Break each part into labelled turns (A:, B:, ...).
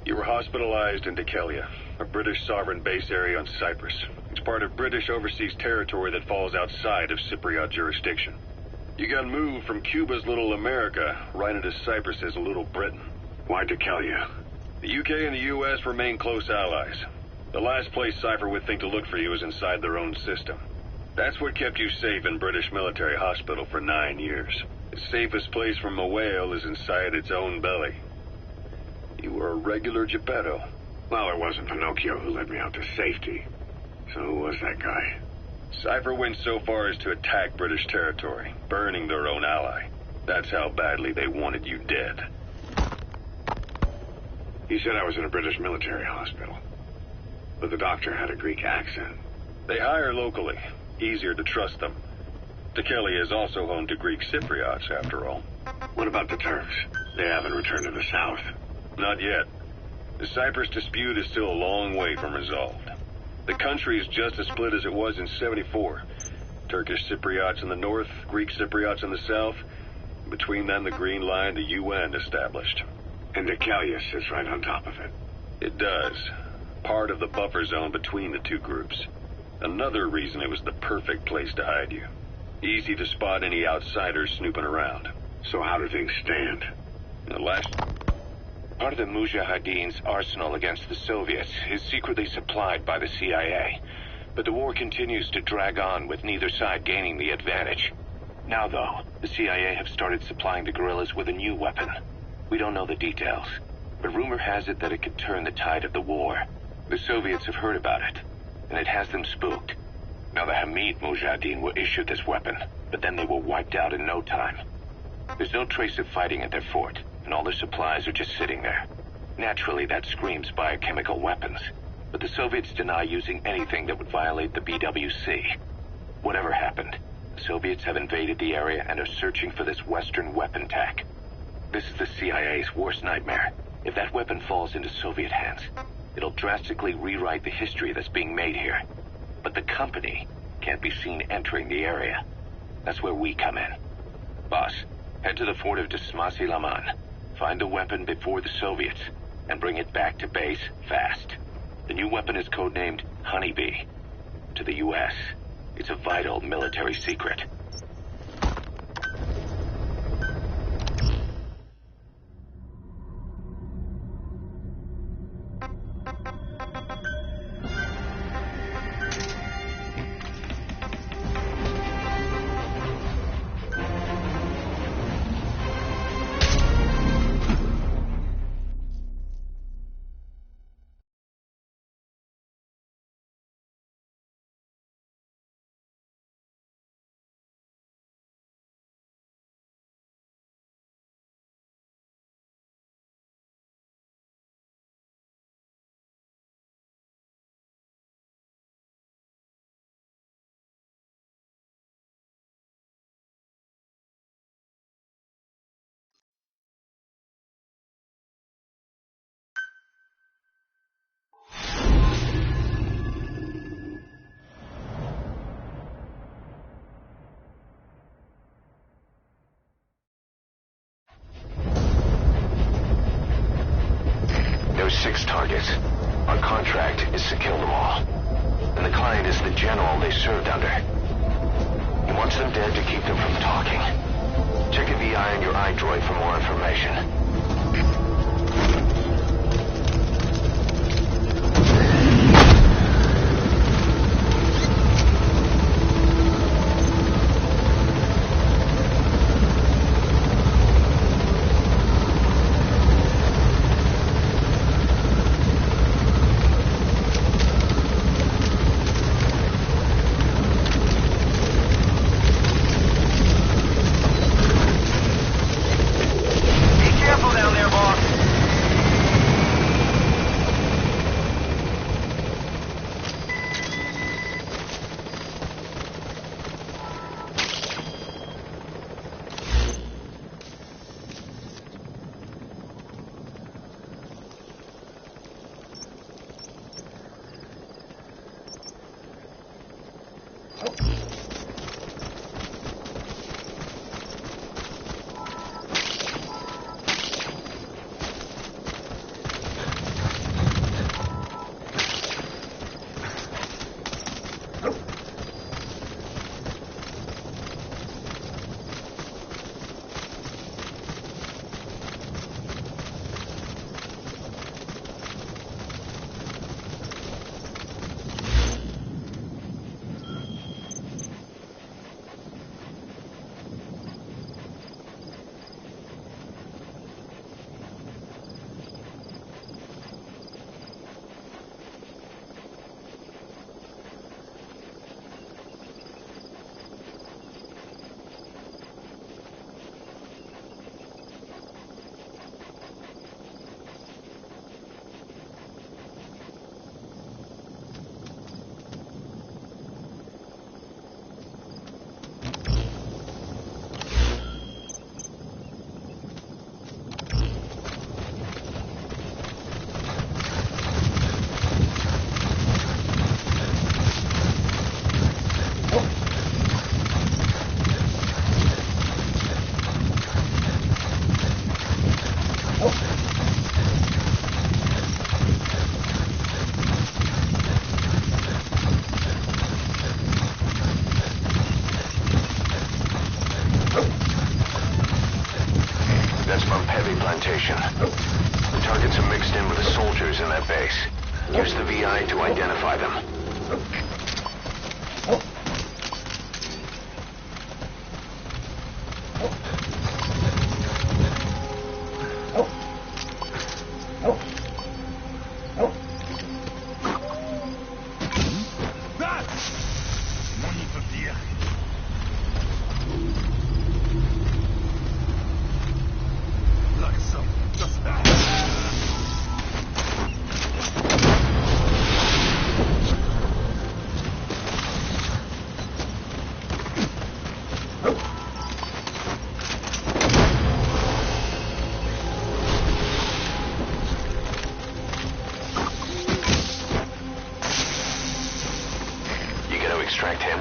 A: You were hospitalized in Dekelia, a British sovereign base area on Cyprus. It's part of British overseas territory that falls outside of Cypriot jurisdiction. You got moved from Cuba's Little America right into Cyprus's Little Britain.
B: Why Dekelia?
A: The UK and the US remain close allies. The last place Cypher would think to look for you is inside their own system. That's what kept you safe in British military hospital for 9 years. The safest place from a whale is inside its own belly. You were a regular Geppetto.
B: Well, it wasn't Pinocchio who led me out to safety. So who was that guy?
A: Cypher went so far as to attack British territory, burning their own ally. That's how badly they wanted you dead.
B: He said I was in a British military hospital. But the doctor had a Greek accent.
A: They hire locally. Easier to trust them. Dekelia is also home to Greek Cypriots, after all.
B: What about the Turks? They haven't returned to the south.
A: Not yet. The Cyprus dispute is still a long way from resolved. The country is just as split as it was in '74. Turkish Cypriots in the north, Greek Cypriots in the south. Between them, the Green Line, the UN established.
B: And Dekelia sits right on top of it.
A: It does. Part of the buffer zone between the two groups. Another reason it was the perfect place to hide you. Easy to spot any outsiders snooping around.
B: So how do things stand?
A: The last...
C: Part of the Mujahideen's arsenal against the Soviets is secretly supplied by the CIA. But the war continues to drag on with neither side gaining the advantage. Now, though, the CIA have started supplying the guerrillas with a new weapon. We don't know the details, but rumor has it that it could turn the tide of the war. The Soviets have heard about it, and it has them spooked. Now, the Hamid Mujahideen were issued this weapon, but then they were wiped out in no time. There's no trace of fighting at their fort, and all their supplies are just sitting there. Naturally, that screams biochemical weapons, but the Soviets deny using anything that would violate the BWC. Whatever happened, the Soviets have invaded the area and are searching for this Western weapon tech. This is the CIA's worst nightmare. If that weapon falls into Soviet hands, it'll drastically rewrite the history that's being made here. But the company can't be seen entering the area. That's where we come in. Boss, head to the fort of Desmasi Laman. Find the weapon before the Soviets, and bring it back to base fast. The new weapon is codenamed Honeybee. To the U.S., it's a vital military secret. There's 6 targets. Our contract is to kill them all. And the client is the general they served under. He wants them dead to keep them from talking. Check a VI on your iDroid for more information. that base. Use the VI to identify them. Extract him.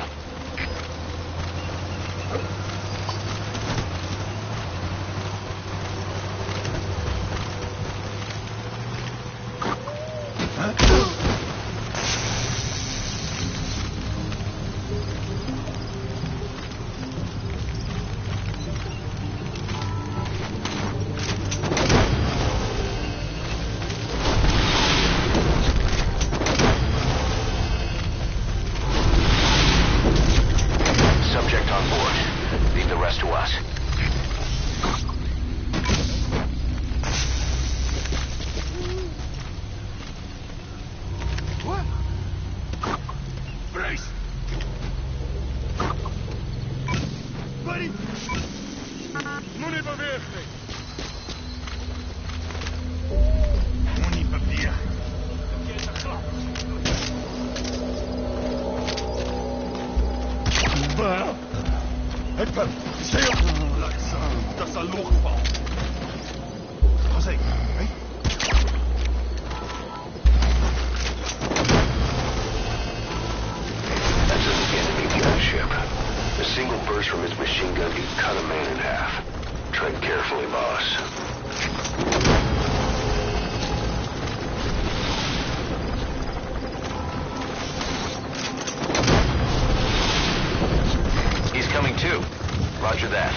C: Roger that.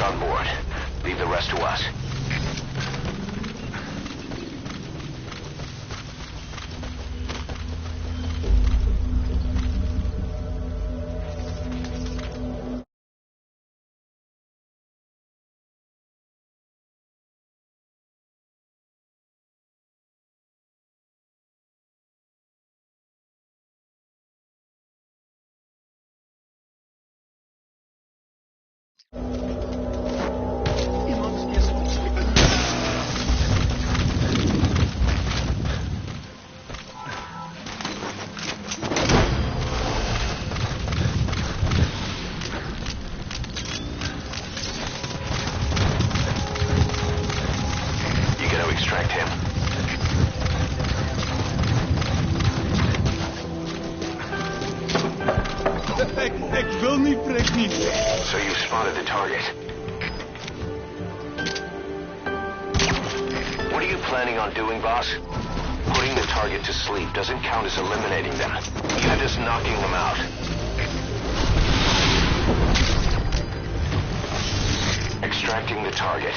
C: On board. Leave the rest to us. Extract him.
D: Ik wil niet, prik niet.
C: So you spotted the target. What are you planning on doing, boss? Putting the target to sleep doesn't count as eliminating them. You're just knocking them out. Extracting the target.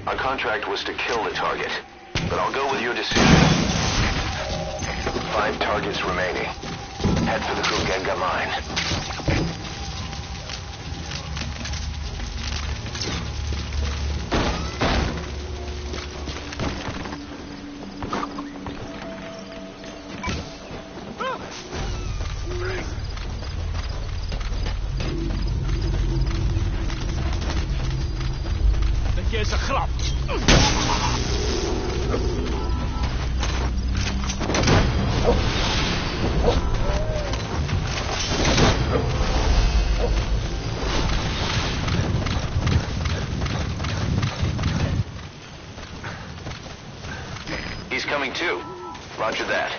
C: Our contract was to kill the target, but I'll go with your decision. 5 targets remaining. Head for the Kugenga mine.
D: Dat is een grap.
C: coming too. Roger that.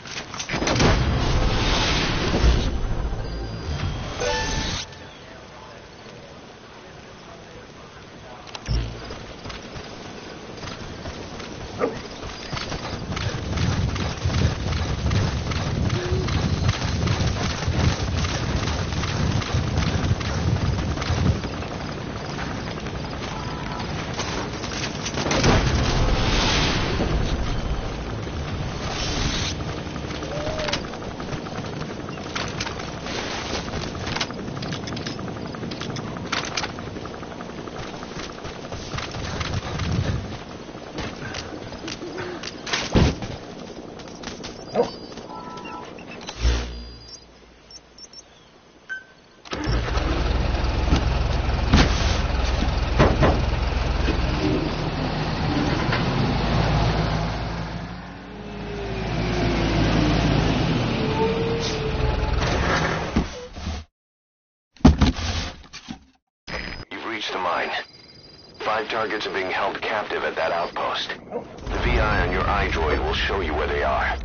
C: The mine. 5 targets are being held captive at that outpost. The VI on your iDroid will show you where they are.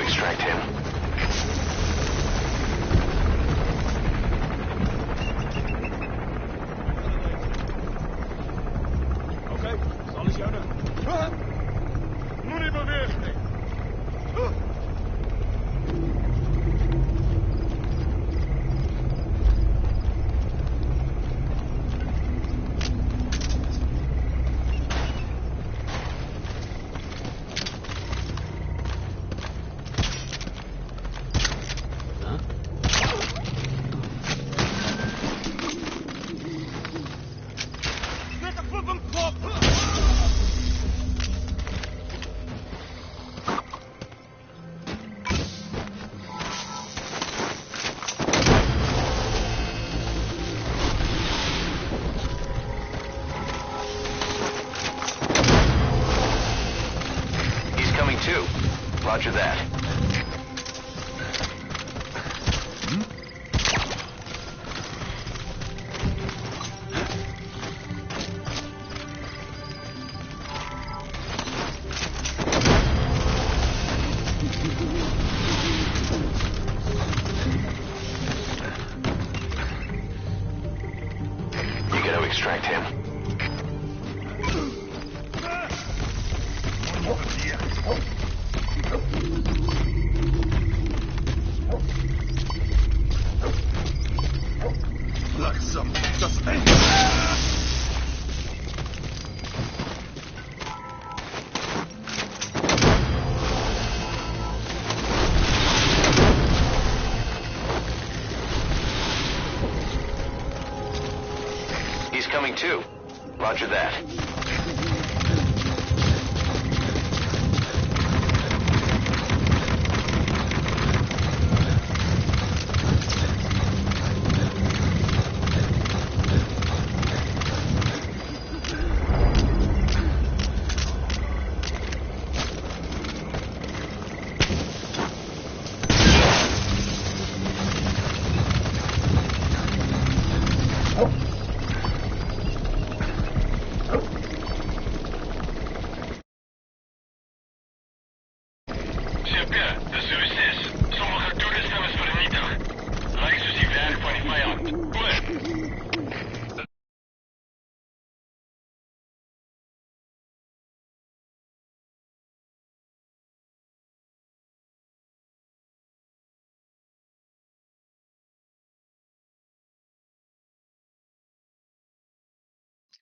C: Extract him.
D: Oké, alles jou dan. Moet niet bewegen.
C: Too. Roger that. You gotta extract him.
D: Langsam, das Ende.
C: He's coming too. Roger that.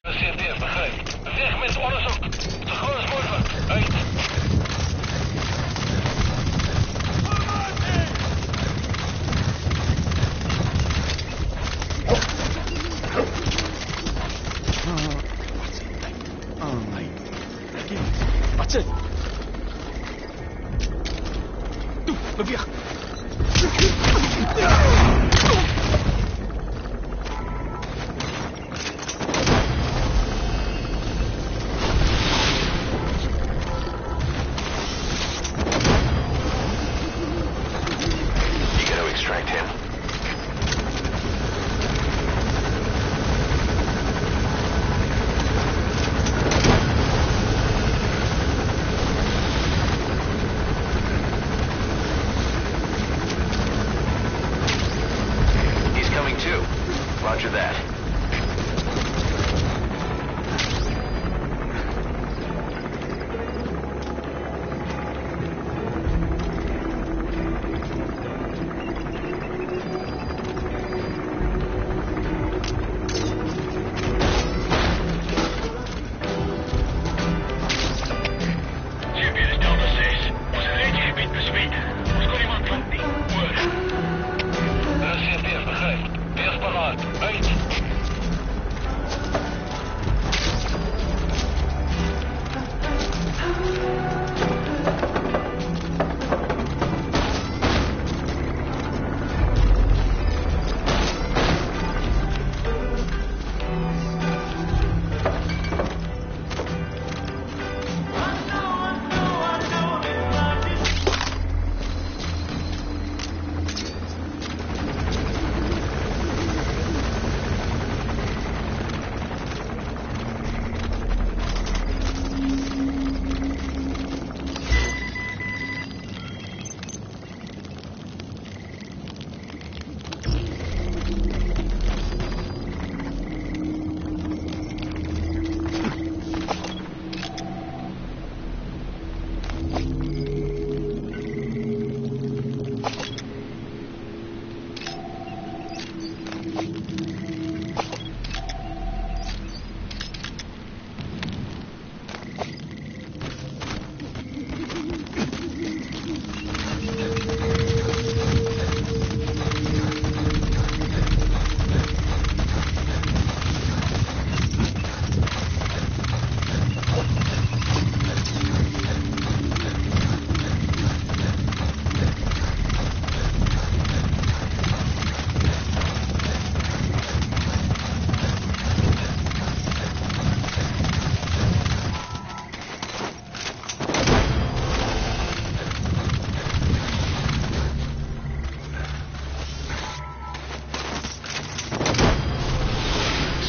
C: CFDF, begrepen. Weg met onderzoek. De grote spoorvlucht. Uit.
D: Wat is het? Doe, beweeg.
C: Roger that.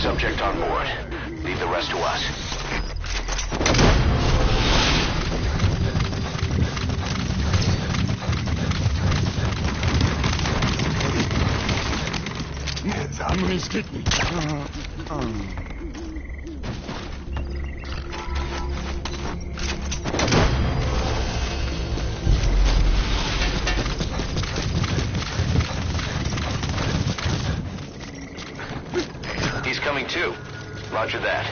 C: Subject on board. Leave the rest to us.
D: Samuel geht nicht.
C: He's coming too. Roger that.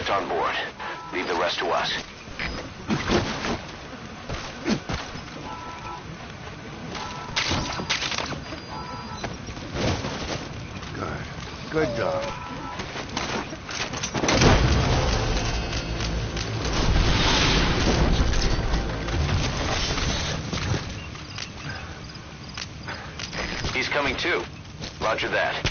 C: Subject on board. Leave the rest to us.
E: Good dog.
C: He's coming too. Roger that.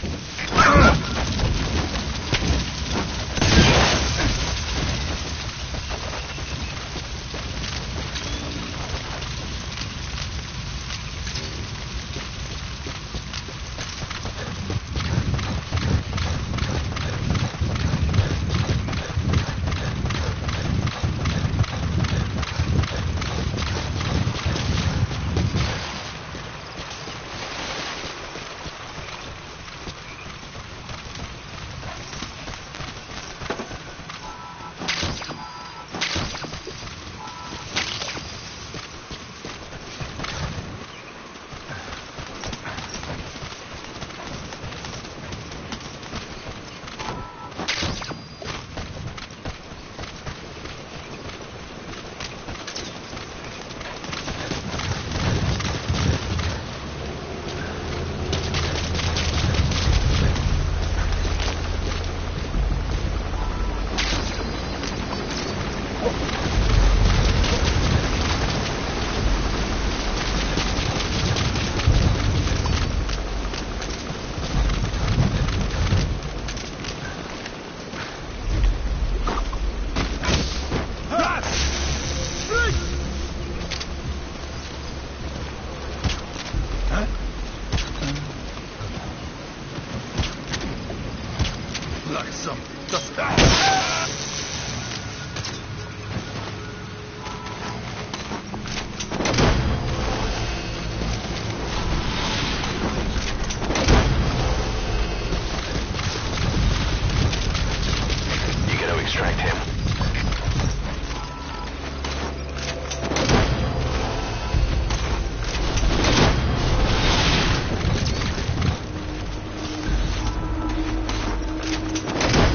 C: Extract him.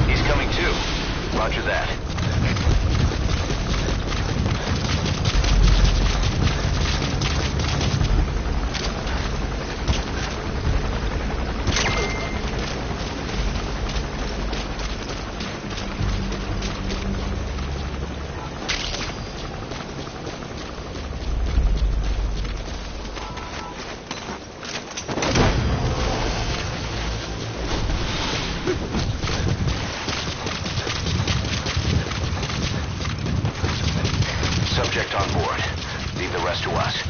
C: He's coming too. Roger that. Subject on board. Leave the rest to us.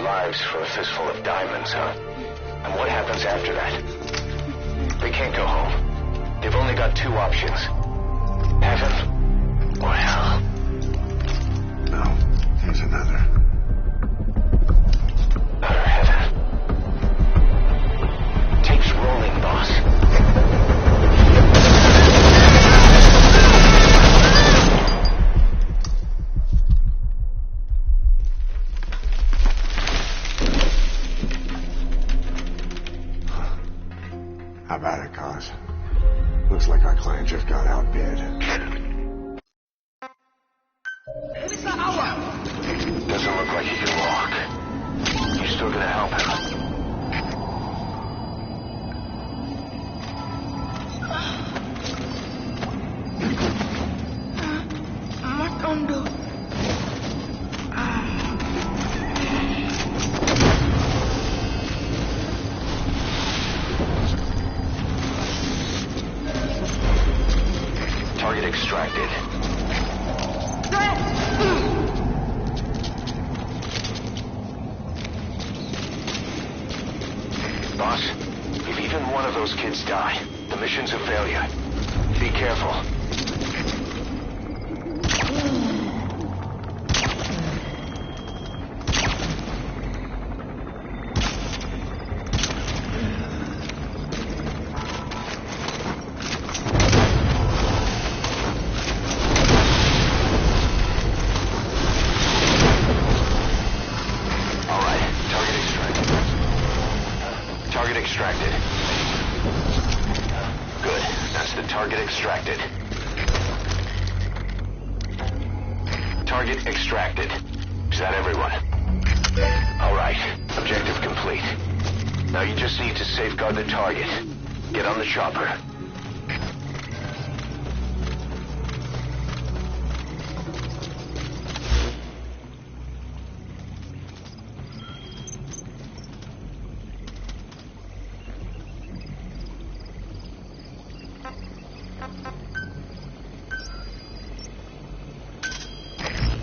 C: lives for a fistful of diamonds, huh? And what happens after that? They can't go home. They've only got two options. Heaven or hell.
B: No, there's another.
C: Utter heaven. Takes rolling, boss.
B: How about it, Cos? Looks like our client just got outbid.
C: Doesn't look like he can walk. You still gonna help him?
E: Matando.
C: Target extracted. Boss, if even one of those kids die, the mission's a failure. Be careful. Target extracted. Good. That's the target extracted. Target extracted. Is that everyone? All right. Objective complete. Now you just need to safeguard the target. Get on the chopper.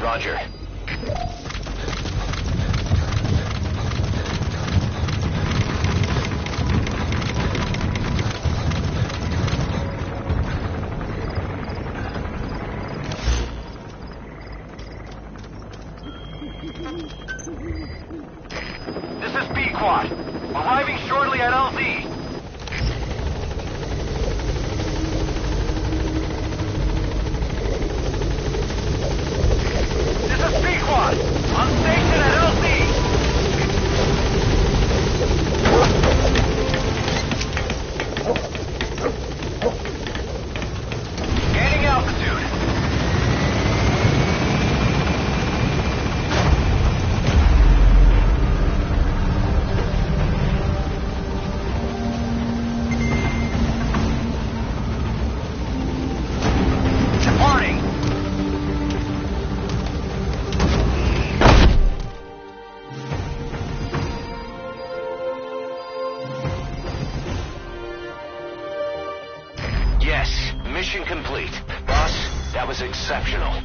C: Roger.
F: This is B-Quad. Arriving shortly at LZ. This is B-Quad. On station at LZ. Gaining altitude. Departing.
C: Yes, mission complete. Boss, that was exceptional.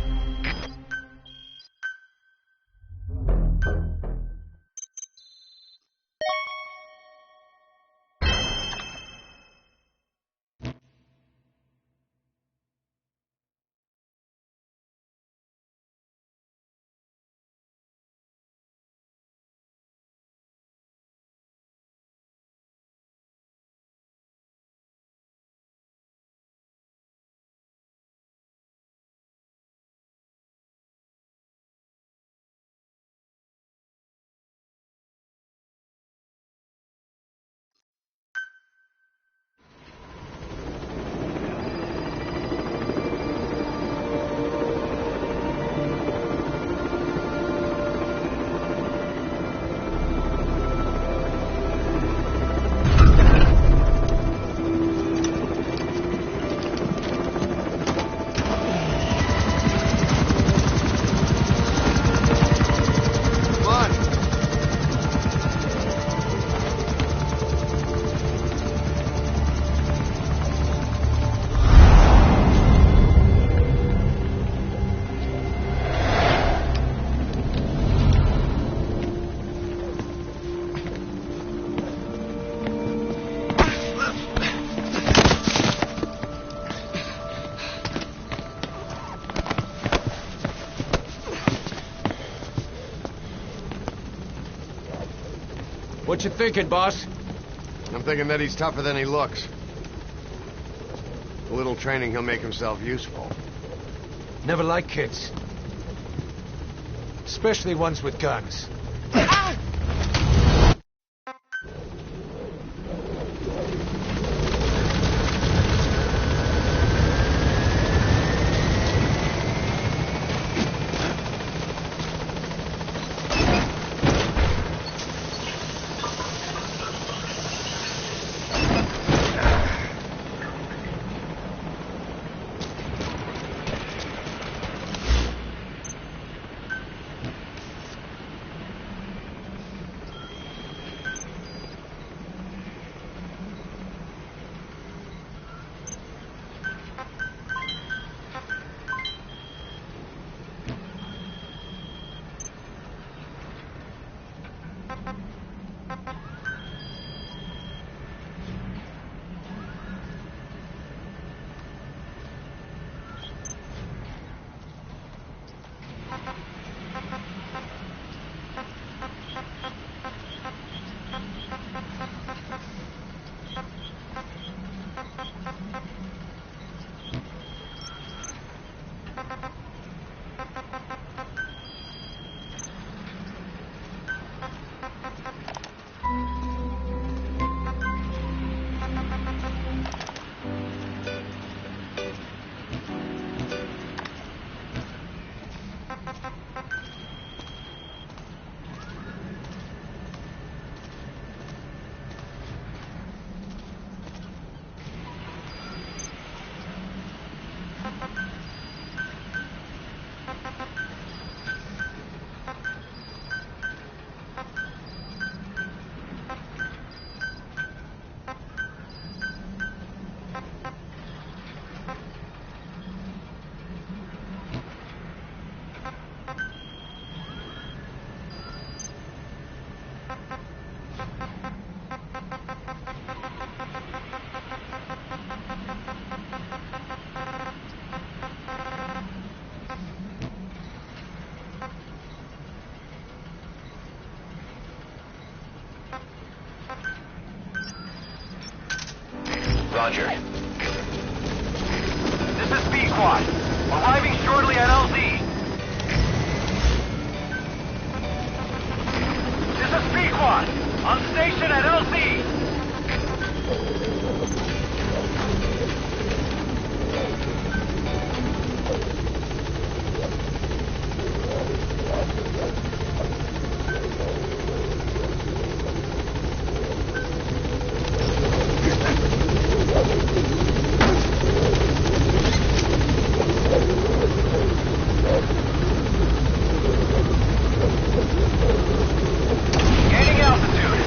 G: What you thinking, boss?
H: I'm thinking that he's tougher than he looks. A little training, he'll make himself useful.
G: Never like kids. Especially ones with guns.
F: Roger. This is B Squad. Arriving shortly at LZ. This is B Squad. On station at LZ. Gaining altitude.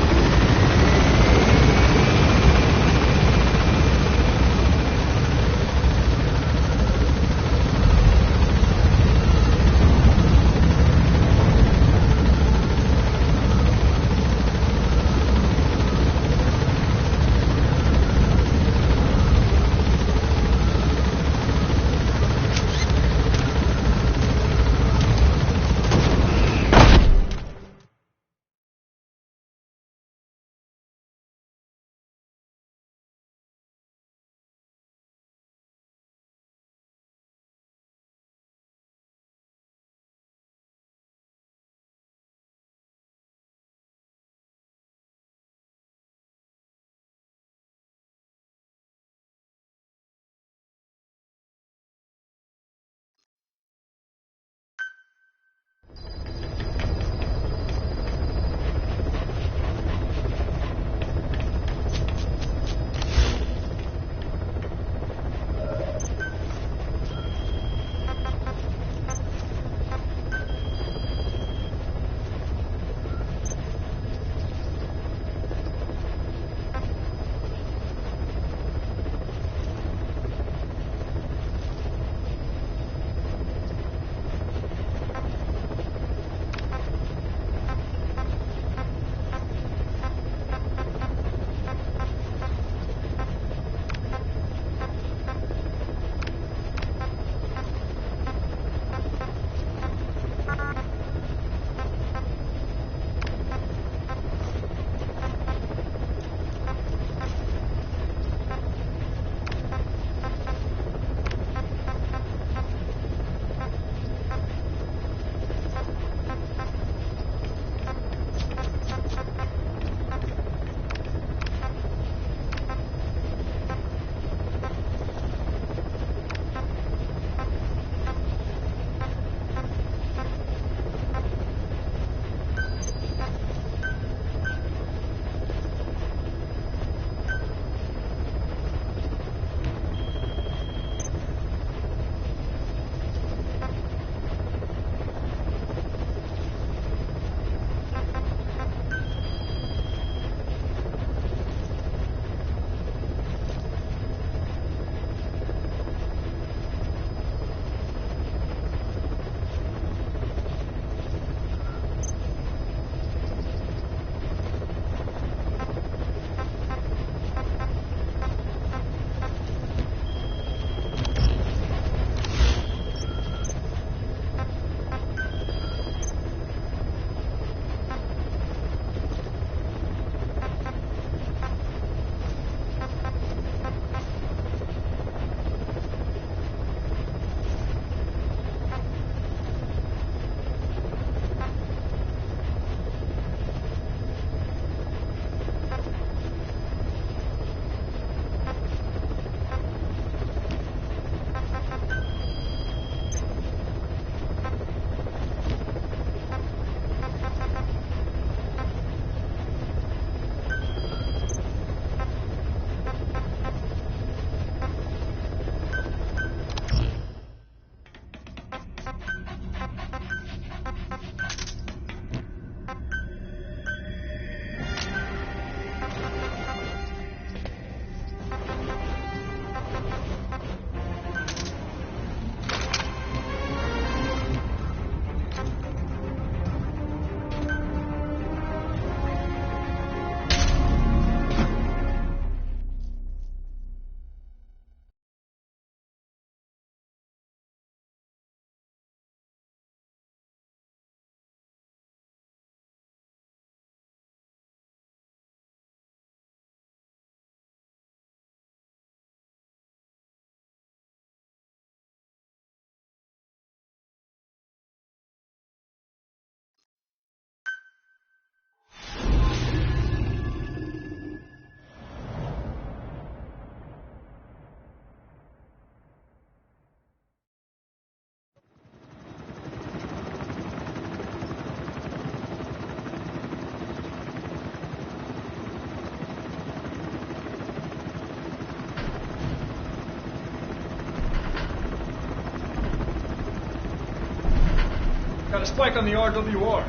D: spike on the RWR.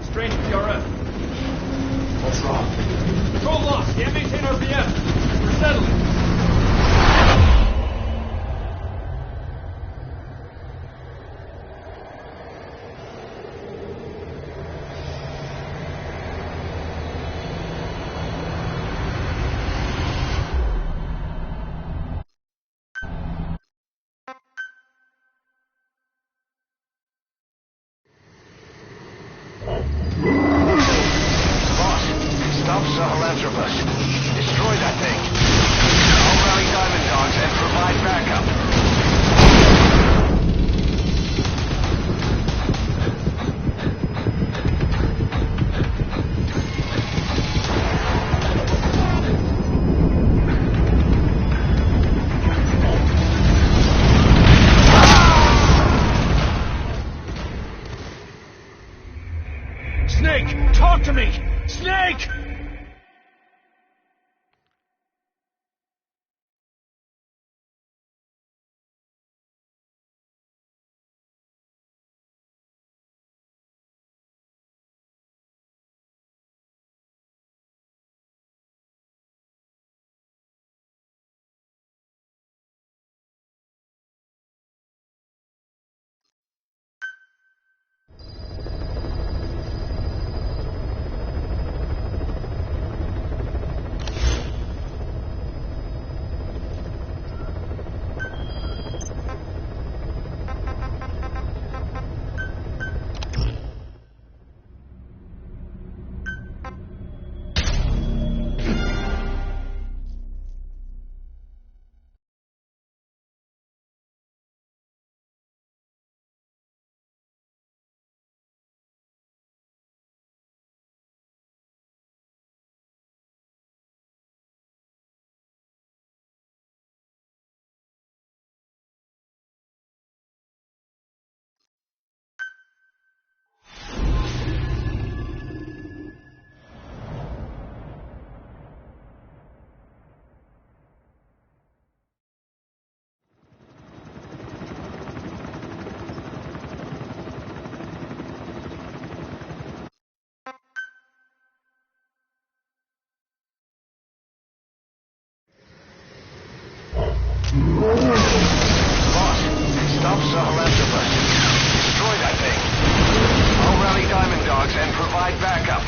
D: Strange PRF.
I: What's wrong?
D: Control lost. Can't maintain RPM. We're settling.
F: Stop Sahelanthropus. Destroy that thing. I'll rally Diamond Dogs and provide backup.
D: Snake! Talk to me! Snake!
F: Boss, stop Sahelanthropus. Destroy that thing. I'll rally Diamond Dogs and provide backup.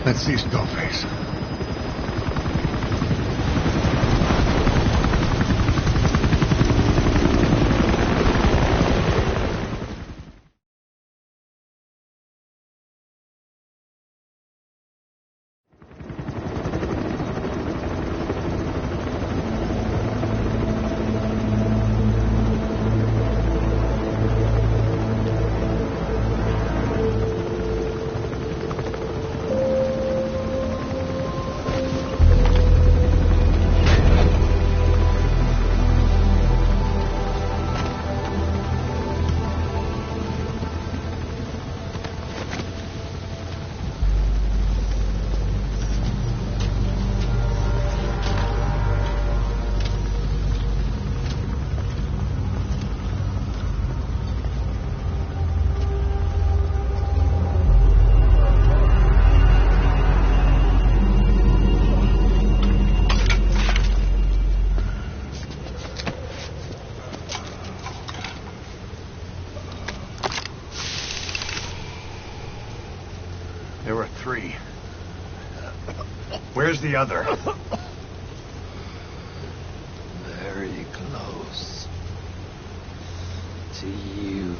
H: Let's see Skullface.
F: There were 3. Where's the other?
J: Very close to you.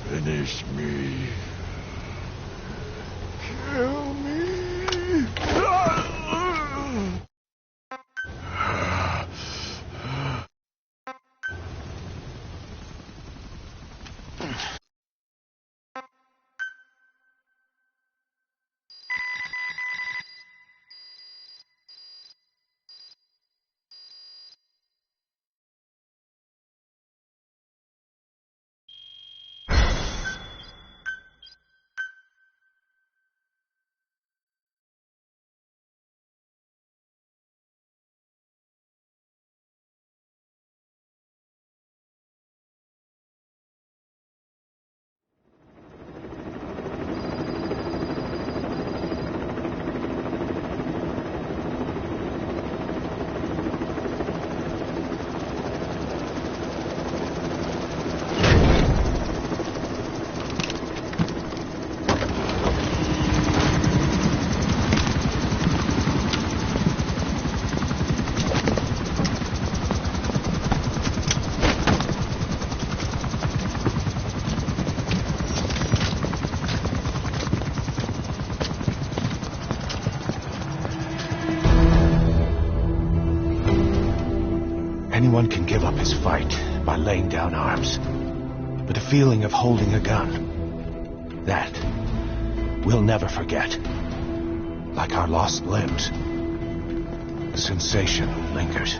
D: Finish me. Kill me.
F: Anyone can give up his fight by laying down arms. But the feeling of holding a gun, that we'll never forget. Like our lost limbs, the sensation lingers.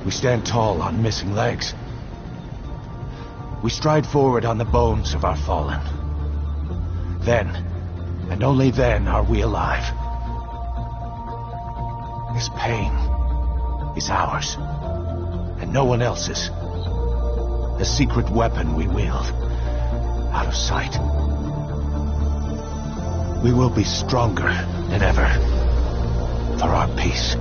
F: We stand tall on missing legs. We stride forward on the bones of our fallen. Then, and only then, are we alive. This pain is ours, and no one else's. A secret weapon we wield, out of sight. We will be stronger than ever, for our peace.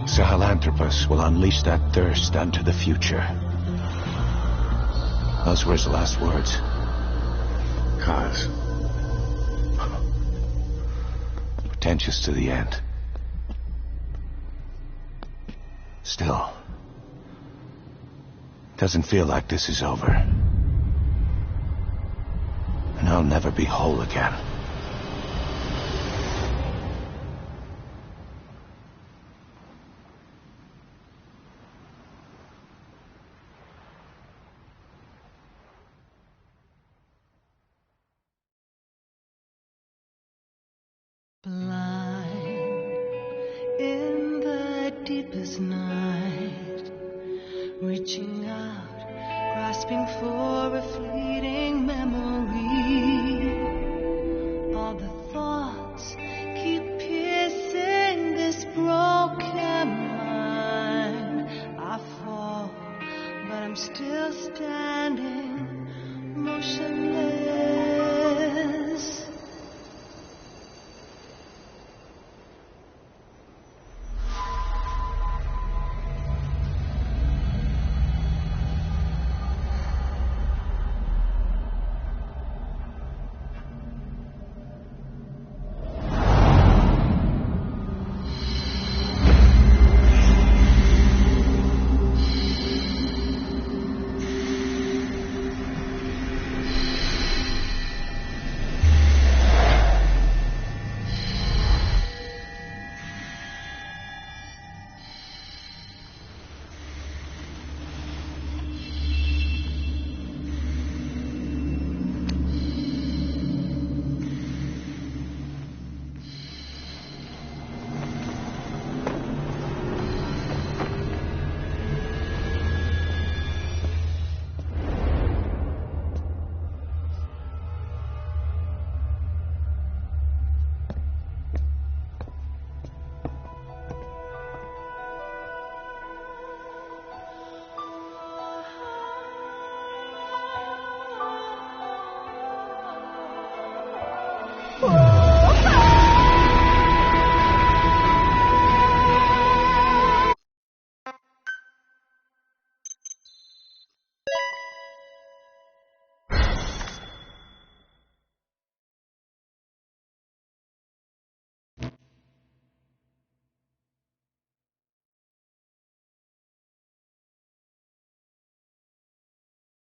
F: Sahelanthropus will unleash that thirst unto the future. Those were his last words.
B: Cause.
F: Pretentious to the end. Still, doesn't feel like this is over. And I'll never be whole again.
E: Blind in the deepest night, reaching out, grasping for a fleeting memory. All the thoughts keep piercing this broken mind. I fall, but I'm still standing, motionless.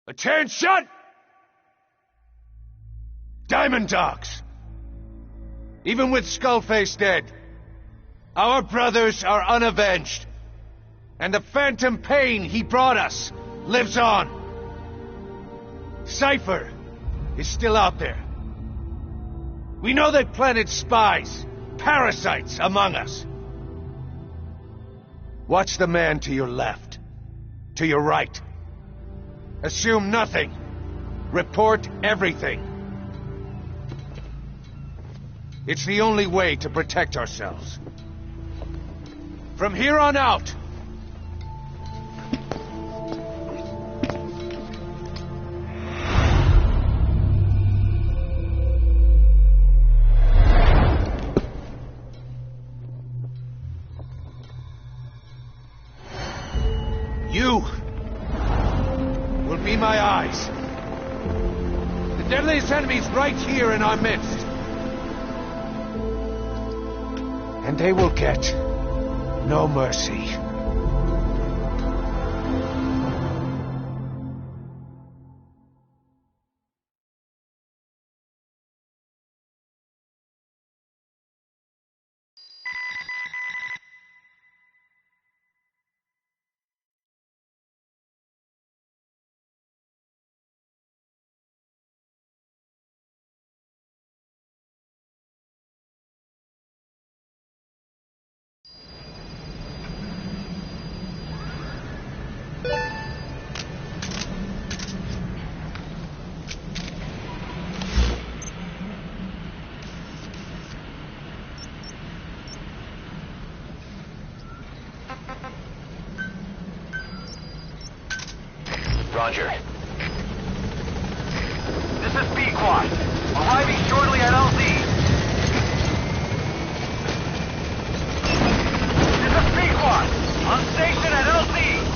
F: Attention! Diamond Dogs! Even with Skullface dead, our brothers are unavenged. And the phantom pain he brought us lives on. Cypher is still out there. We know they planted spies, parasites among us. Watch the man to your left, to your right. Assume nothing. Report everything. It's the only way to protect ourselves. From here on out, you will be my eyes. The deadliest enemy's right here in our midst. And they will get no mercy.
C: Roger. This is B-Quad. Arriving shortly at LZ. This is B-Quad. On station at LZ.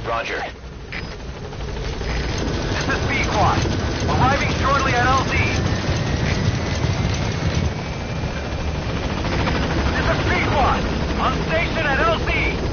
C: Roger. This is B-Quad. Arriving shortly at LZ. This is B-Quad. On station at LZ.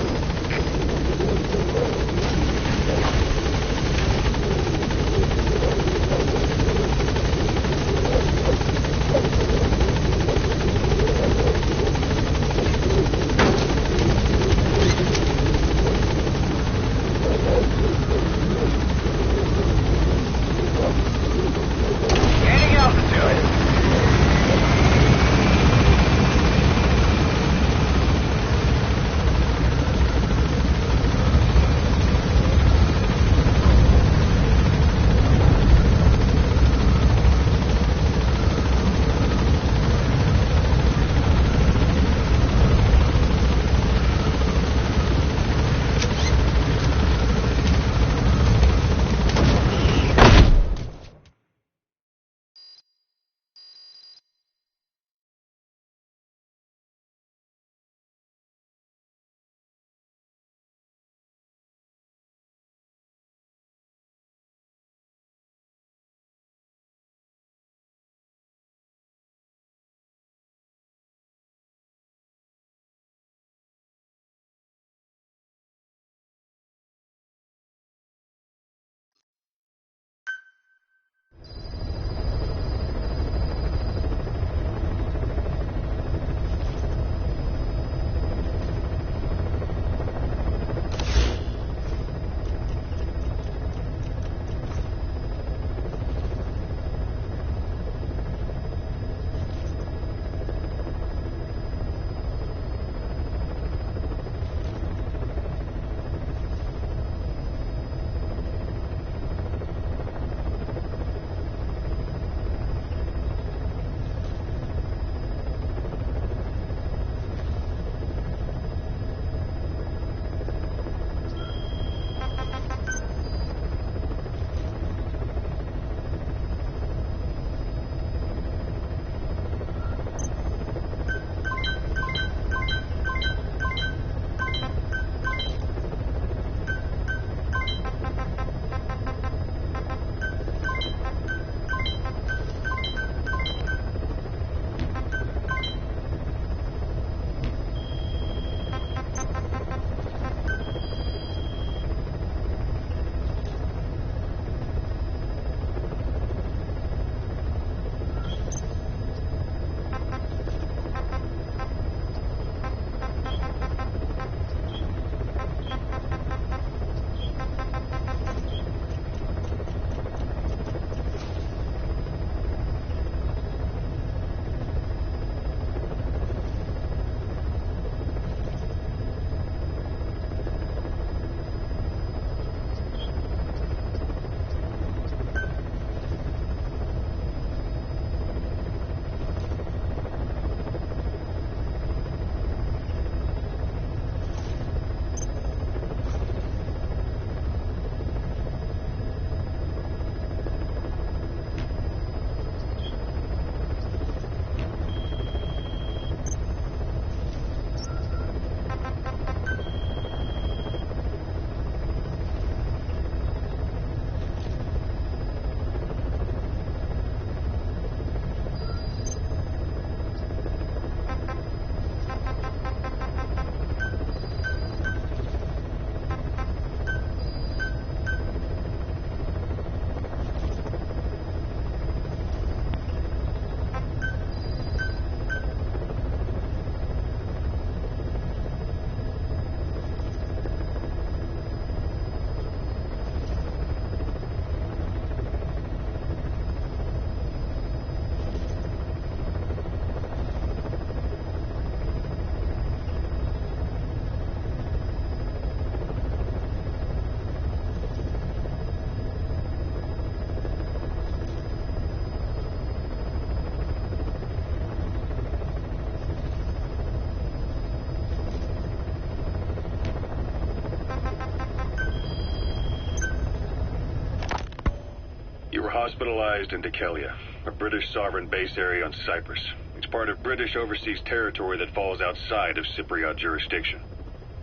A: hospitalized in Dekelia, a British sovereign base area on Cyprus. It's part of British overseas territory that falls outside of Cypriot jurisdiction.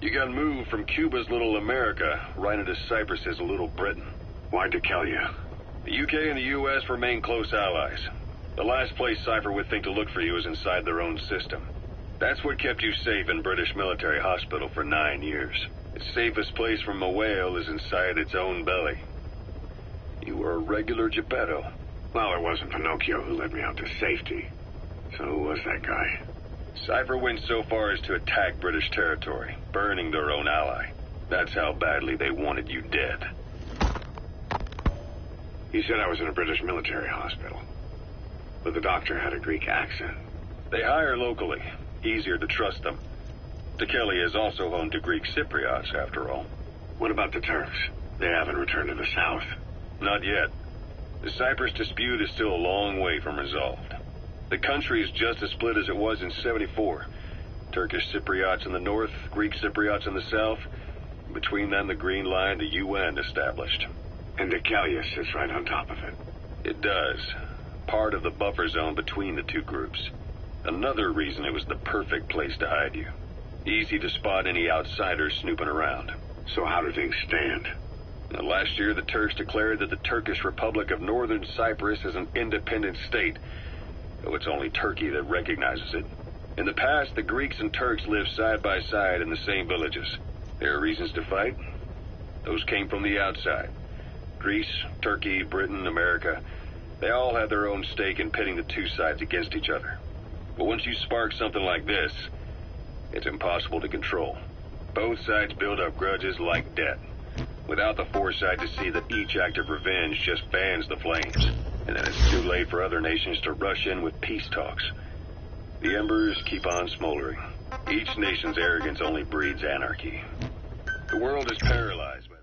A: You got moved from Cuba's Little America right into Cyprus's Little Britain.
B: Why Dekelia?
A: The UK and the US remain close allies. The last place Cypher would think to look for you is inside their own system. That's what kept you safe in British military hospital for 9 years. Its safest place from a whale is inside its own belly. You were a regular Geppetto.
B: Well, it wasn't Pinocchio who led me out to safety. So who was that guy?
A: Cypher went so far as to attack British territory, burning their own ally. That's how badly they wanted you dead.
B: He said I was in a British military hospital. But the doctor had a Greek accent.
A: They hire locally. Easier to trust them. Dekelia is also home to Greek Cypriots, after all.
B: What about the Turks? They haven't returned to the south.
A: Not yet. The Cyprus dispute is still a long way from resolved. The country is just as split as it was in '74. Turkish Cypriots in the north, Greek Cypriots in the south. Between them, the Green Line, the UN established.
B: And Dekelia sits right on top of it.
A: It does. Part of the buffer zone between the two groups. Another reason it was the perfect place to hide you. Easy to spot any outsiders snooping around.
B: So how do things stand?
A: Now, last year, the Turks declared that the Turkish Republic of Northern Cyprus is an independent state, though it's only Turkey that recognizes it. In the past, the Greeks and Turks lived side by side in the same villages. There are reasons to fight. Those came from the outside. Greece, Turkey, Britain, America, they all had their own stake in pitting the two sides against each other. But once you spark something like this, it's impossible to control. Both sides build up grudges like debt, without the foresight to see that each act of revenge just fans the flames, and then it's too late for other nations to rush in with peace talks. The embers keep on smoldering. Each nation's arrogance only breeds anarchy. The world is paralyzed by this.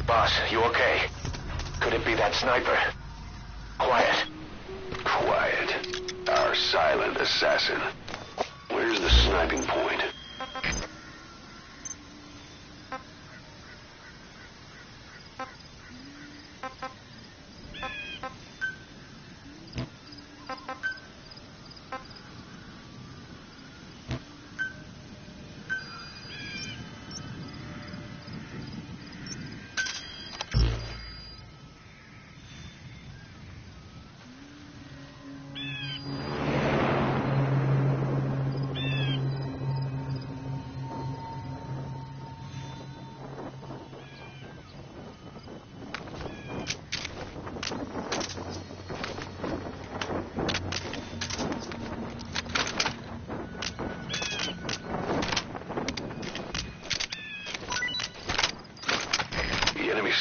F: Boss, you okay? Could it be that sniper? Quiet.
B: Quiet. Our silent assassin. Where's the sniping point?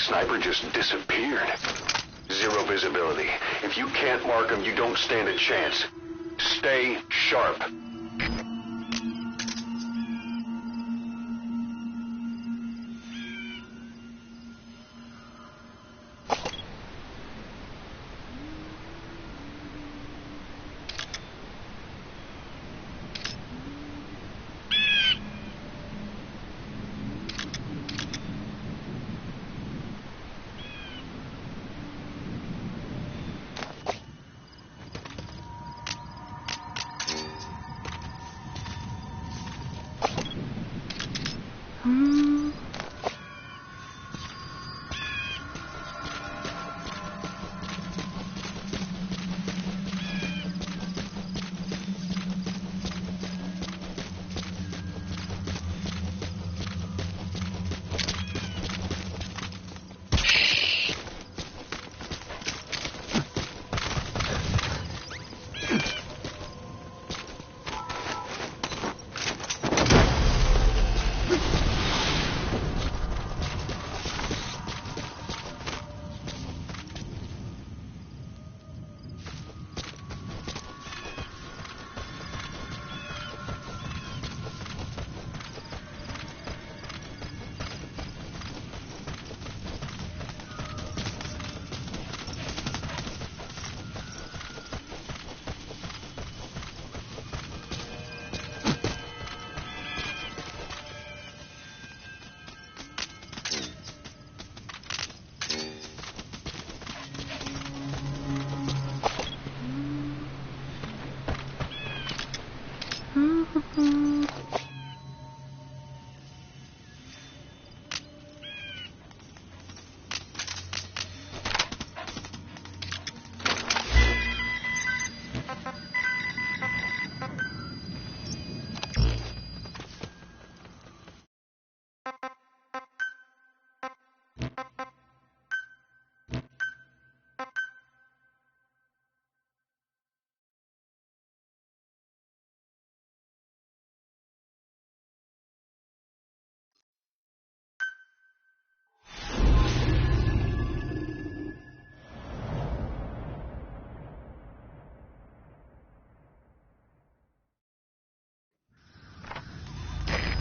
B: Sniper just disappeared. Zero visibility. If you can't mark him, you don't stand a chance. Stay sharp.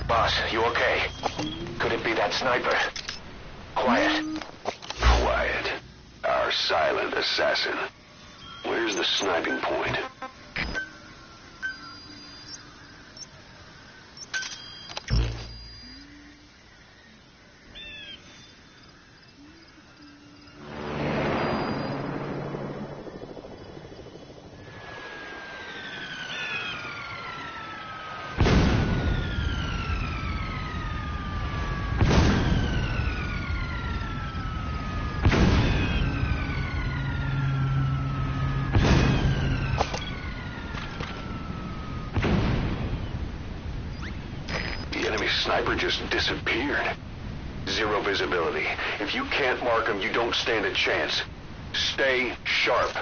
B: Boss, you okay? Could it be that sniper? Quiet. Quiet. Our silent assassin. Where's the sniping point? Sniper just disappeared. Zero visibility. If you can't mark him, you don't stand a chance. Stay sharp.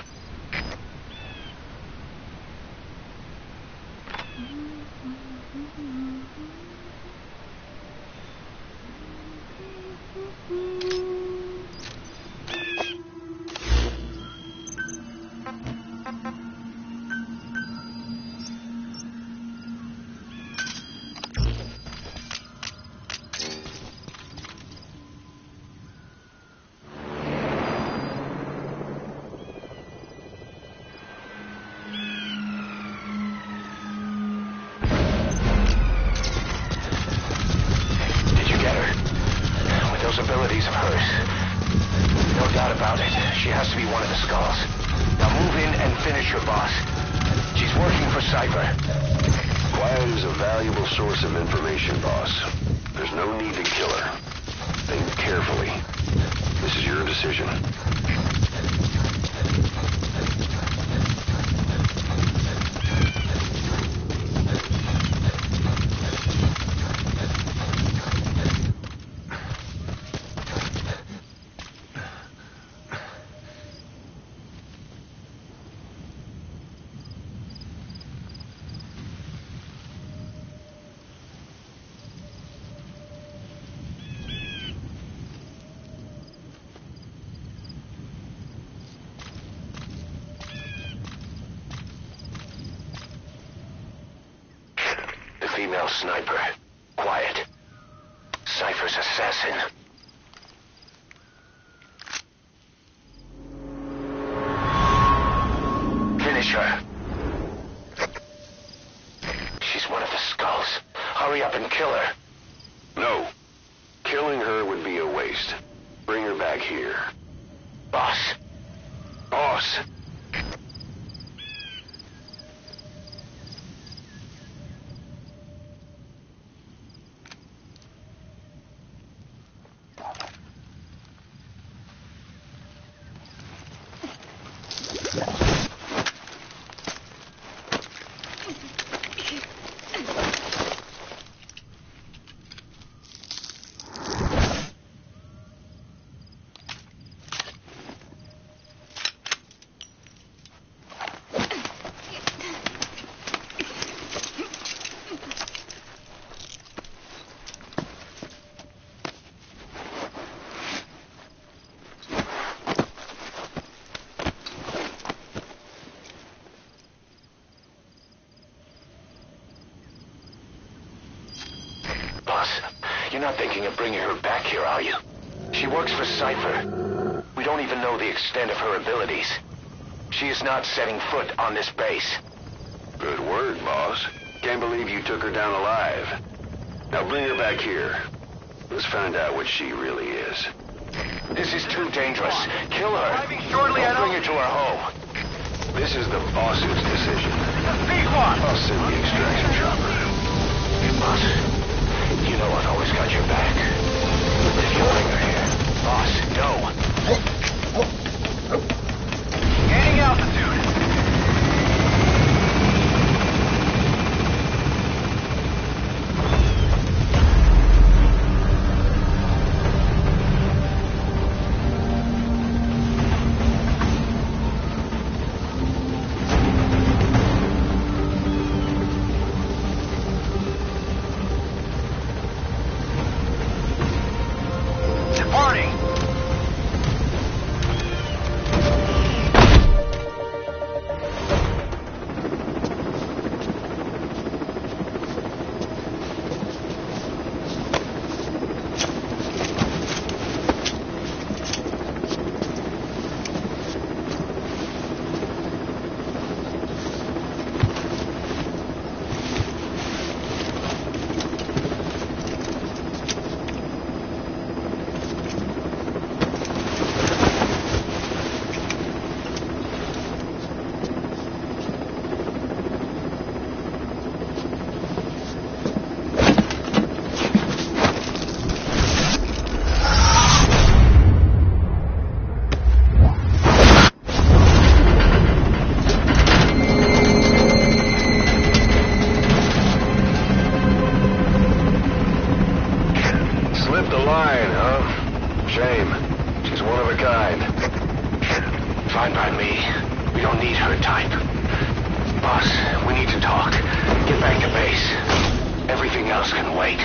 B: Abilities of hers. No doubt about it. She has to be one of the skulls. Now move in and finish your boss. She's working for Cypher. Quiet is a valuable source of information, boss. There's no need to kill her. Think carefully. This is your decision. Female sniper. Quiet. Cypher's assassin. Finish her. She's one of the skulls. Hurry up and kill her. No. Killing her would be a waste. Bring her back here. Boss. Boss. You're not thinking of bringing her back here, are you? She works for Cypher. We don't even know the extent of her abilities. She is not setting foot on this base. Good word, boss. Can't believe you took her down alive. Now bring her back here. Let's find out what she really is. This is too dangerous. Kill her. Don't bring her to our home. This is the boss's decision. I'll send the extraction chopper. Boss, you know I've always got your back. If you linger here, boss, go. Gaining altitude. Fine by me. We don't need her type. Boss, we need to talk. Get back to base. Everything else can wait.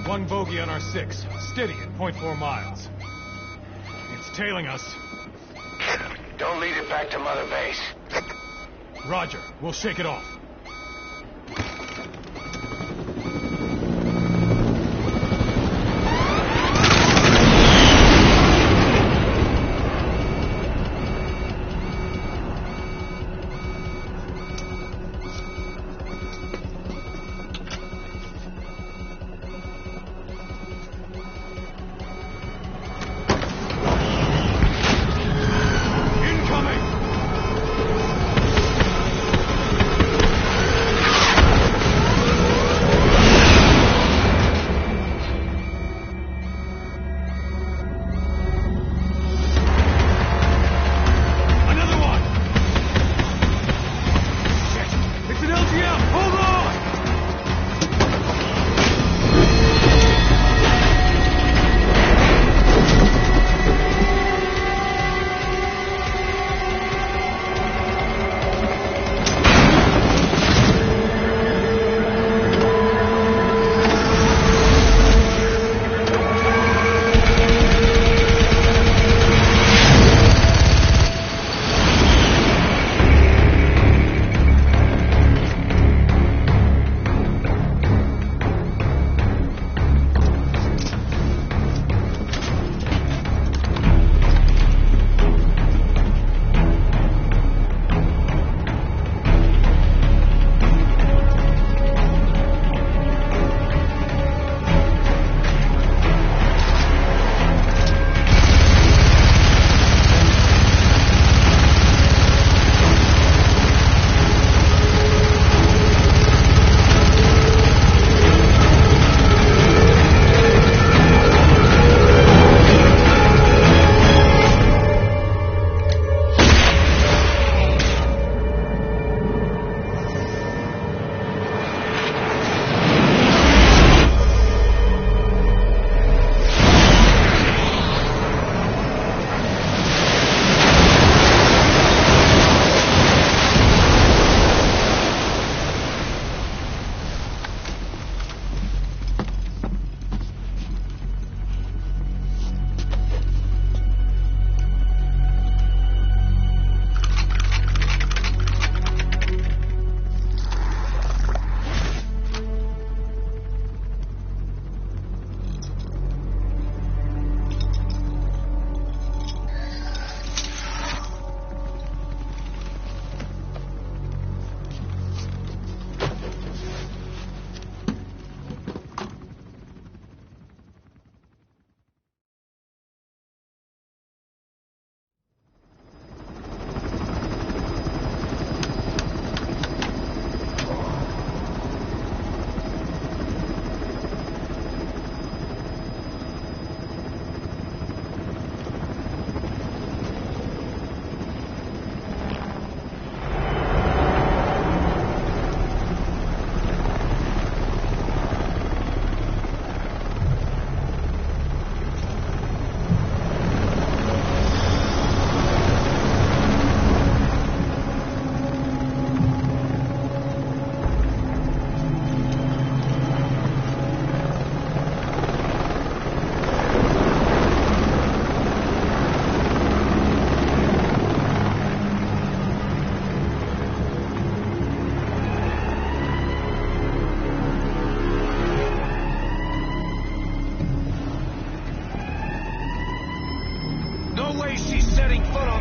D: One bogey on our 6. Steady at 0.4 miles. It's tailing us.
B: Don't lead it back to Mother Base.
D: Roger. We'll shake it off.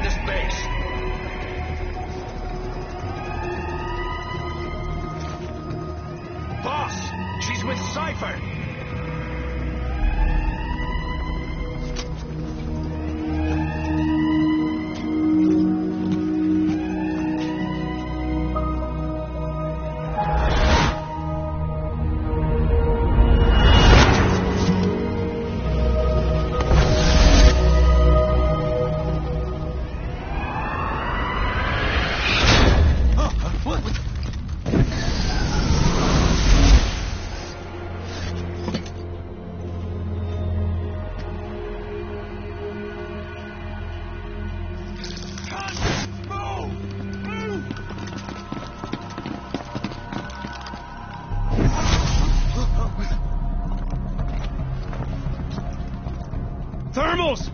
G: on this base. Boss, she's with Cypher.
D: Thermals!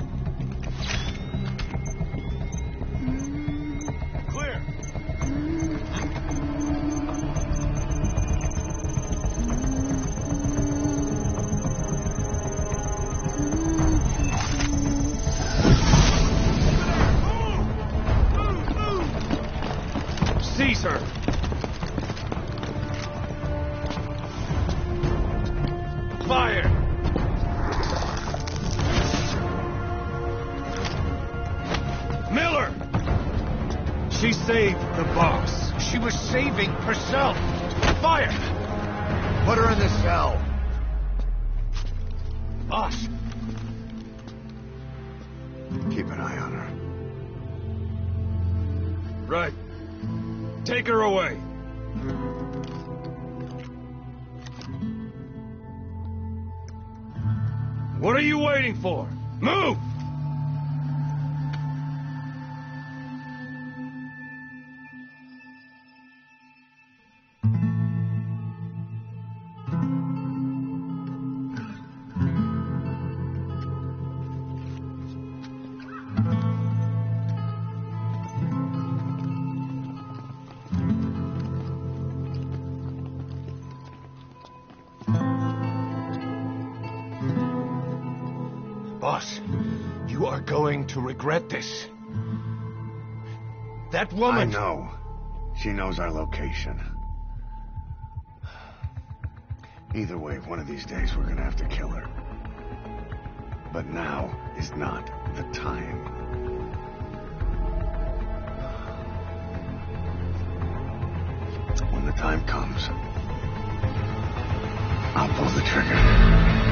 D: Clear. Seize her. Fire! Miller! She saved the boss.
G: She was saving herself. Fire!
H: Put her in the cell.
G: Boss,
H: Keep an eye on her.
D: Right. Take her away. What are you waiting for? Move!
G: boss, you are going to regret this. That woman...
H: I know. She knows our location. Either way, one of these days we're gonna have to kill her. But now is not the time. When the time comes, I'll pull the trigger.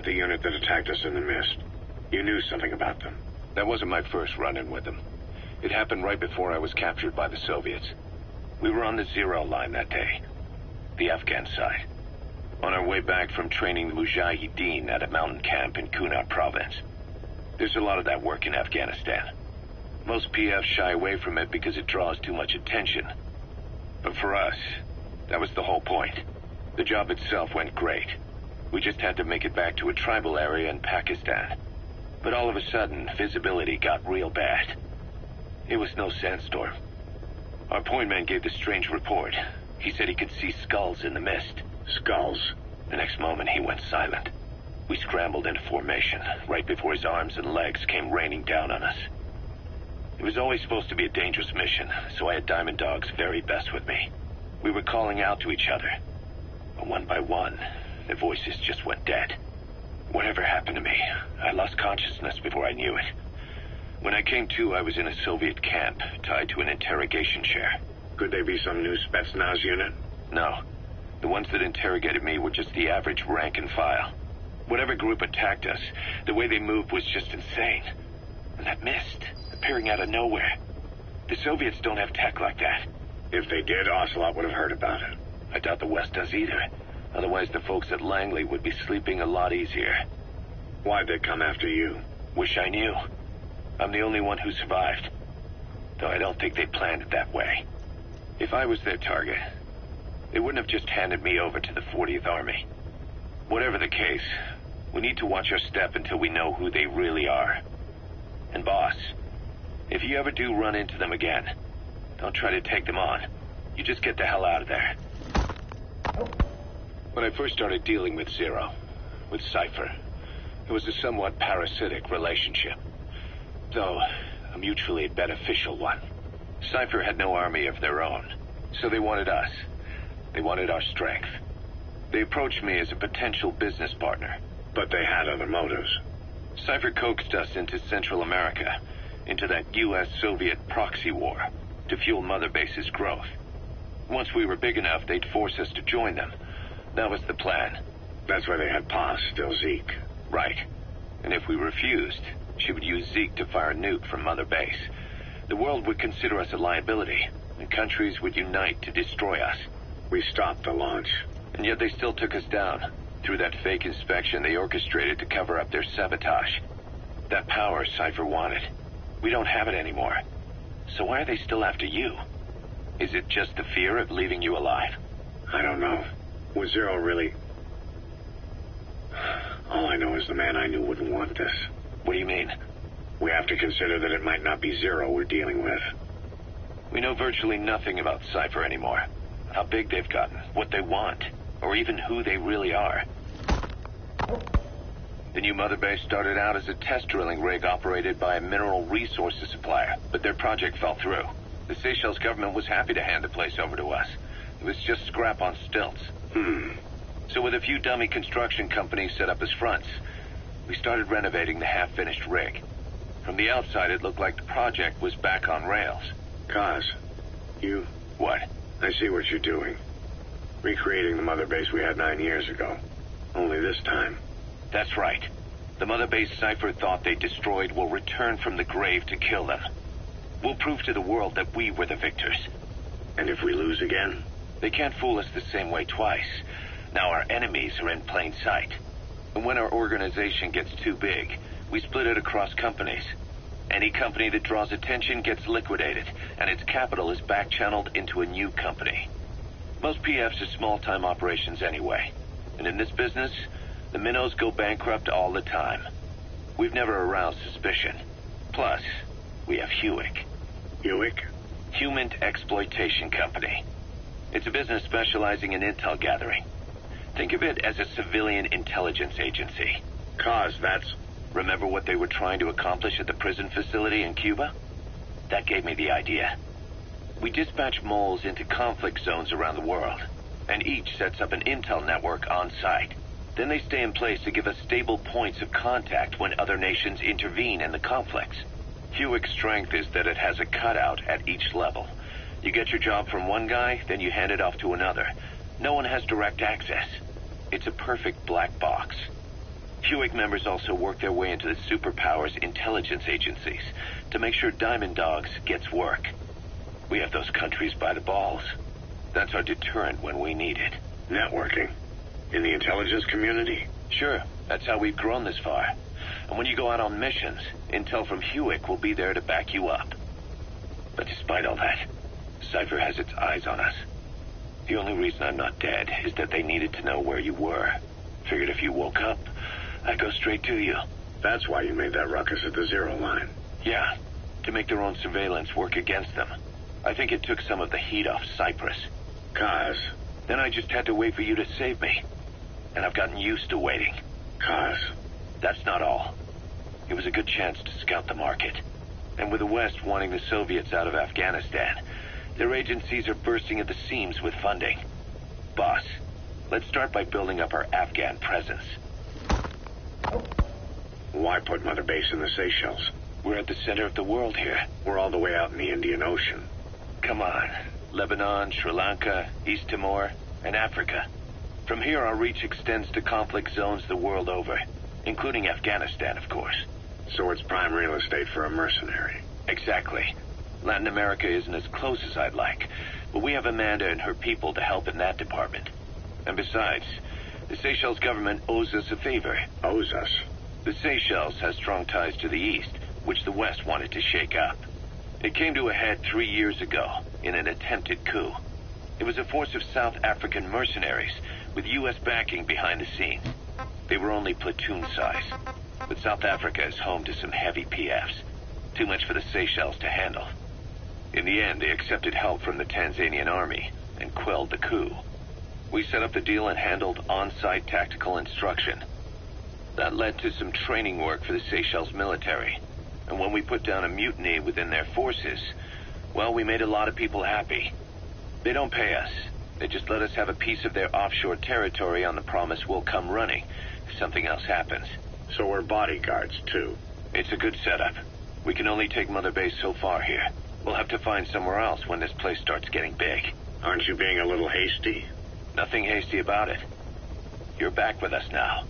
A: the unit that attacked us in the mist. You knew something about them.
C: That wasn't my first run-in with them. It happened right before I was captured by the Soviets. We were on the Zero line that day, the Afghan side. On our way back from training the Mujahideen at a mountain camp in Kunat province. There's a lot of that work in Afghanistan. Most PFs shy away from it because it draws too much attention. But for us, that was the whole point. The job itself went great. We just had to make it back to a tribal area in Pakistan. But all of a sudden, visibility got real bad. It was no sandstorm. Our point man gave this strange report. He said he could see skulls in the mist.
A: Skulls?
C: The next moment, he went silent. We scrambled into formation, right before his arms and legs came raining down on us. It was always supposed to be a dangerous mission, so I had Diamond Dog's very best with me. We were calling out to each other. But one by one, the voices just went dead. Whatever happened to me, I lost consciousness before I knew it. When I came to, I was in a Soviet camp, tied to an interrogation chair.
A: Could they be some new Spetsnaz unit?
C: No. The ones that interrogated me were just the average rank and file. Whatever group attacked us, the way they moved was just insane. And that mist, appearing out of nowhere. The Soviets don't have tech like that.
A: If they did, Ocelot would have heard about it.
C: I doubt the West does either. Otherwise, the folks at Langley would be sleeping a lot easier.
A: Why'd they come after you?
C: Wish I knew. I'm the only one who survived. Though I don't think they planned it that way. If I was their target, they wouldn't have just handed me over to the 40th Army. Whatever the case, we need to watch our step until we know who they really are. And boss, if you ever do run into them again, don't try to take them on. You just get the hell out of there. When I first started dealing with Zero, with Cypher, it was a somewhat parasitic relationship. Though, a mutually beneficial one. Cypher had no army of their own, so they wanted us. They wanted our strength. They approached me as a potential business partner.
A: But they had other motives.
C: Cypher coaxed us into Central America, into that U.S.-Soviet proxy war, to fuel Mother Base's growth. Once we were big enough, they'd force us to join them. That was the plan.
A: That's why they had Paz, still Zeke.
C: Right. And if we refused, she would use Zeke to fire a nuke from Mother Base. The world would consider us a liability, and countries would unite to destroy us.
A: We stopped the launch.
C: And yet they still took us down. Through that fake inspection they orchestrated to cover up their sabotage. That power Cypher wanted. We don't have it anymore. So why are they still after you? Is it just the fear of leaving you alive?
A: I don't know. Was Zero really... All I know is the man I knew wouldn't want this.
C: What do you mean?
A: We have to consider that it might not be Zero we're dealing with.
C: We know virtually nothing about Cypher anymore. How big they've gotten, what they want, or even who they really are. The new Mother Base started out as a test drilling rig operated by a mineral resources supplier, but their project fell through. The Seychelles government was happy to hand the place over to us. It was just scrap on stilts. So with a few dummy construction companies set up as fronts, we started renovating the half-finished rig. From the outside, it looked like the project was back on rails.
A: Kaz, you...
C: What?
A: I see what you're doing. Recreating the Mother Base we had 9 years ago. Only this time.
C: That's right. The Mother Base Cypher thought they destroyed will return from the grave to kill them. We'll prove to the world that we were the victors.
A: And if we lose again?
C: They can't fool us the same way twice. Now our enemies are in plain sight. And when our organization gets too big, we split it across companies. Any company that draws attention gets liquidated, and its capital is back-channeled into a new company. Most PFs are small-time operations anyway. And in this business, the minnows go bankrupt all the time. We've never aroused suspicion. Plus, we have Hewick.
A: Hewick?
C: Human Exploitation Company. It's a business specializing in intel gathering. Think of it as a civilian intelligence agency.
A: Kaz, that's...
C: Remember what they were trying to accomplish at the prison facility in Cuba? That gave me the idea. We dispatch moles into conflict zones around the world, and each sets up an intel network on site. Then they stay in place to give us stable points of contact when other nations intervene in the conflicts. Hewick's strength is that it has a cutout at each level. You get your job from one guy, then you hand it off to another. No one has direct access. It's a perfect black box. Hewick members also work their way into the superpowers intelligence agencies to make sure Diamond Dogs gets work. We have those countries by the balls. That's our deterrent when we need it.
A: Networking? In the intelligence community?
C: Sure, that's how we've grown this far. And when you go out on missions, intel from Hewick will be there to back you up. But despite all that, Cypher has its eyes on us. The only reason I'm not dead is that they needed to know where you were. Figured if you woke up, I'd go straight to you.
A: That's why you made that ruckus at the Zero Line.
C: Yeah, to make their own surveillance work against them. I think it took some of the heat off Cyprus.
A: Kaz.
C: Then I just had to wait for you to save me. And I've gotten used to waiting.
A: Kaz.
C: That's not all. It was a good chance to scout the market. And with the West wanting the Soviets out of Afghanistan, their agencies are bursting at the seams with funding. Boss, let's start by building up our Afghan presence.
A: Why put Mother Base in the Seychelles?
C: We're at the center of the world here.
A: We're all the way out in the Indian Ocean.
C: Come on. Lebanon, Sri Lanka, East Timor, and Africa. From here, our reach extends to conflict zones the world over, including Afghanistan, of course.
A: So it's prime real estate for a mercenary.
C: Exactly. Latin America isn't as close as I'd like, but we have Amanda and her people to help in that department. And besides, the Seychelles government owes us a favor.
A: Owes us?
C: The Seychelles has strong ties to the East, which the West wanted to shake up. It came to a head 3 years ago in an attempted coup. It was a force of South African mercenaries with U.S. backing behind the scenes. They were only platoon size, but South Africa is home to some heavy PFs. Too much for the Seychelles to handle. In the end, they accepted help from the Tanzanian army and quelled the coup. We set up the deal and handled on-site tactical instruction. That led to some training work for the Seychelles military. And when we put down a mutiny within their forces, well, we made a lot of people happy. They don't pay us. They just let us have a piece of their offshore territory on the promise we'll come running if something else happens.
A: So we're bodyguards, too.
C: It's a good setup. We can only take Mother Base so far here. We'll have to find somewhere else when this place starts getting big.
A: Aren't you being a little hasty?
C: Nothing hasty about it. You're back with us now.